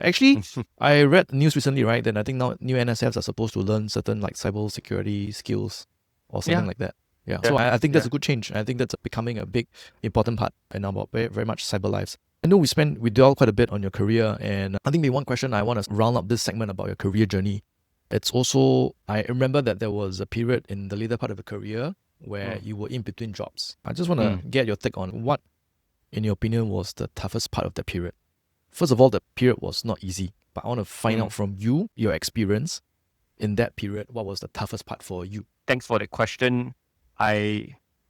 Actually, I read news recently, right? That I think now new NSFs are supposed to learn certain like cyber security skills or something Yeah. like that. Yeah. Yeah. So I think that's Yeah. a good change. I think that's becoming a big, important part in our very, very much cyber lives. I know we dwell quite a bit on your career, and I think the one question I want to round up this segment about your career journey. It's also, I remember that there was a period in the later part of your career where you were in between jobs. I just want to get your take on what, in your opinion, was the toughest part of that period. First of all, the period was not easy, but I want to find out from you, your experience in that period, what was the toughest part for you? Thanks for the question.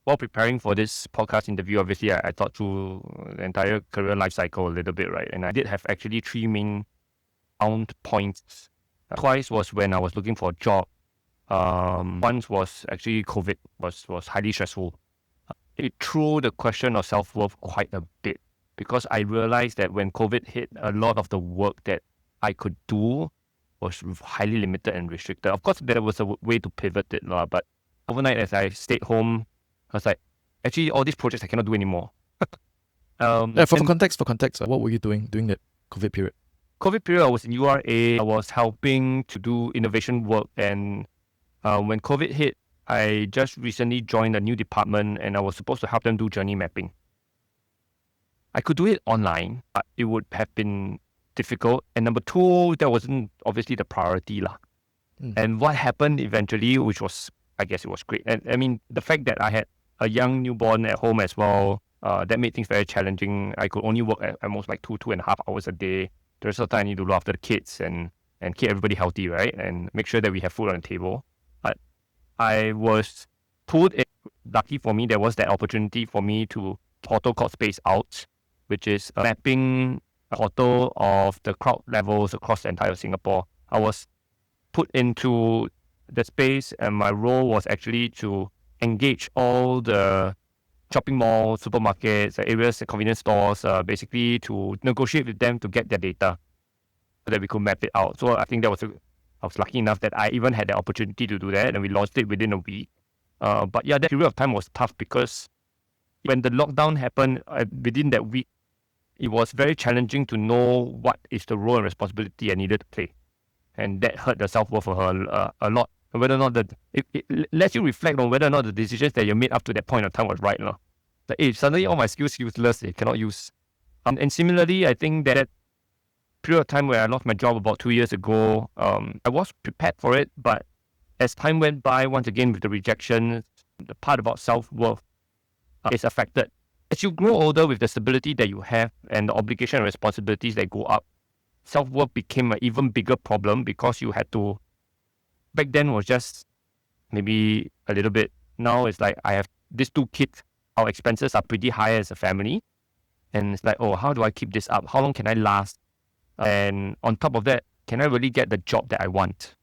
While preparing for this podcast interview, obviously I thought through the entire career life cycle a little bit, right? And I did have actually three main bound points. Twice was when I was looking for a job. Once was actually COVID, was highly stressful. It threw the question of self-worth quite a bit, because I realized that when COVID hit, a lot of the work that I could do was highly limited and restricted. Of course, there was a way to pivot it, but overnight as I stayed home, I was like, actually, all these projects I cannot do anymore. For context, what were you doing during that COVID period? COVID period, I was in URA. I was helping to do innovation work, and when COVID hit, I just recently joined a new department, and I was supposed to help them do journey mapping. I could do it online, but it would have been difficult. And number two, that wasn't obviously the priority. And what happened eventually, which was, I guess it was great. And I mean, the fact that I had a young newborn at home as well, that made things very challenging. I could only work at most like 2.5 hours a day. The rest of the time I need to look after the kids and keep everybody healthy, right? And make sure that we have food on the table. But I was pulled in. Lucky for me, there was that opportunity for me to portal called Space Out, which is mapping a portal of the crowd levels across the entire Singapore. I was put into the space, and my role was actually to engage all the shopping malls, supermarkets, areas, convenience stores, basically to negotiate with them to get their data so that we could map it out. So I think I was lucky enough that I even had the opportunity to do that, and we launched it within a week. But yeah, that period of time was tough because when the lockdown happened, within that week, it was very challenging to know what is the role and responsibility I needed to play. And that hurt the self-worth of her a lot. Whether or not it lets you reflect on whether or not the decisions that you made up to that point of time was right. Like, suddenly all my skills useless, they cannot use. And similarly, I think that period of time where I lost my job about 2 years ago, I was prepared for it, but as time went by, once again with the rejection, the part about self-worth is affected. As you grow older with the stability that you have and the obligation and responsibilities that go up, self-worth became an even bigger problem because you had to, back then was just maybe a little bit. Now it's like I have these 2 kids, our expenses are pretty high as a family. And it's like, oh, how do I keep this up? How long can I last? And on top of that, can I really get the job that I want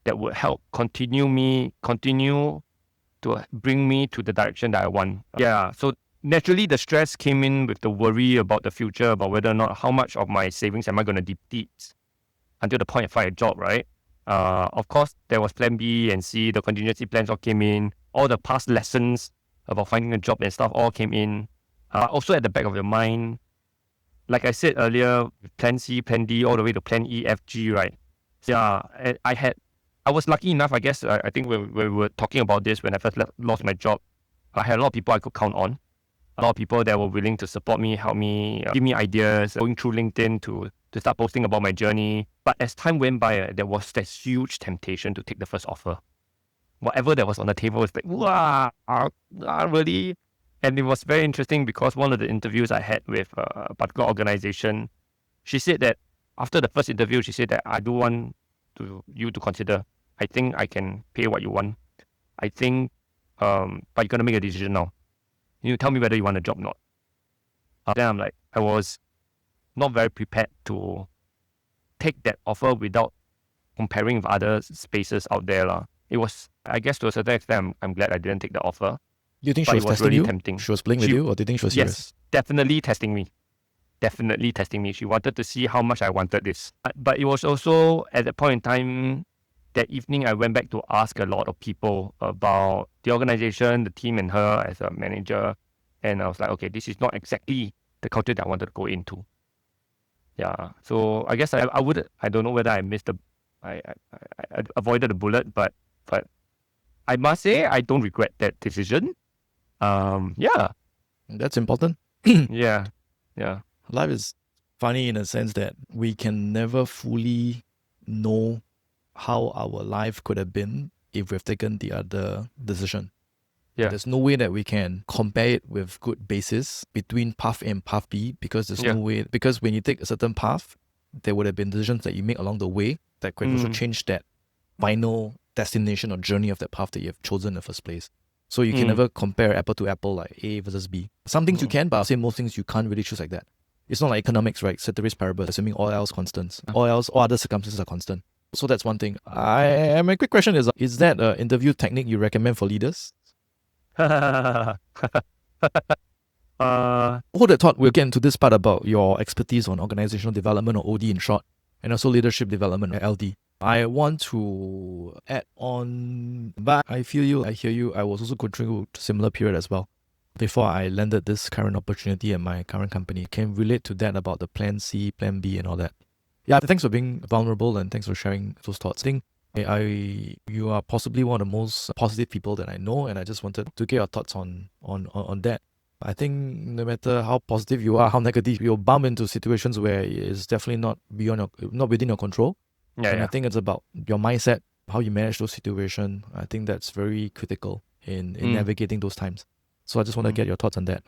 that would help continue to bring me to the direction that I want? Yeah, so naturally the stress came in with the worry about the future, about whether or not how much of my savings am I going to deplete until the point I find a job, right? Of course, there was plan B and C, the contingency plans all came in, all the past lessons about finding a job and stuff all came in. Also at the back of your mind, like I said earlier, plan C, plan D, all the way to plan E, F, G, right? So, yeah, I was lucky enough, I guess. I think when we were talking about this, when I first lost my job, I had a lot of people I could count on. A lot of people that were willing to support me, help me, give me ideas, going through LinkedIn to start posting about my journey. But as time went by, there was this huge temptation to take the first offer. Whatever that was on the table was like, wow, really? And it was very interesting because one of the interviews I had with a particular organization, she said that after the first interview, she said that I do want you to consider. I think I can pay what you want. I think, but you're going to make a decision now. You tell me whether you want a job or not. Then I'm like, I was not very prepared to take that offer without comparing with other spaces out there. It was, I guess to a certain extent, I'm glad I didn't take the offer. Do you think she was testing really you? Tempting. She was playing with you, or do you think she was serious? Yes, definitely testing me. Definitely testing me. She wanted to see how much I wanted this. But it was also at that point in time, that evening, I went back to ask a lot of people about the organization, the team, and her as a manager. And I was like, okay, this is not exactly the culture that I wanted to go into. Yeah. So I guess I would, I don't know whether I missed the, I avoided the bullet, but I must say I don't regret that decision. Yeah. That's important. Yeah. Yeah. Life is funny in a sense that we can never fully know how our life could have been if we've taken the other decision. Yeah. There's no way that we can compare it with good basis between path A and path B, because there's Yeah. no way, because when you take a certain path, there would have been decisions that you make along the way that could also change that final destination or journey of that path that you have chosen in the first place. So you can never compare apple to apple, like A versus B. Some things you can, but I'll say most things you can't really choose like that. It's not like economics, right? Ceteris paribus, assuming all else constants. All other circumstances are constant. So that's one thing. My quick question is that an interview technique you recommend for leaders? uh, Hold that thought, we'll get into this part about your expertise on organizational development, or OD in short, and also leadership development, or LD. I want to add on, but I feel you, I hear you. I was also going through a similar period as well before I landed this current opportunity at my current company. Can relate to that about the plan C, plan B, and all that. Yeah, thanks for being vulnerable and thanks for sharing those thoughts. I think you are possibly one of the most positive people that I know, and I just wanted to get your thoughts on that. I think no matter how positive you are, how negative, you'll bump into situations where it's definitely not within your control. And I think it's about your mindset, how you manage those situations. I think that's very critical in navigating those times. So I just want to get your thoughts on that.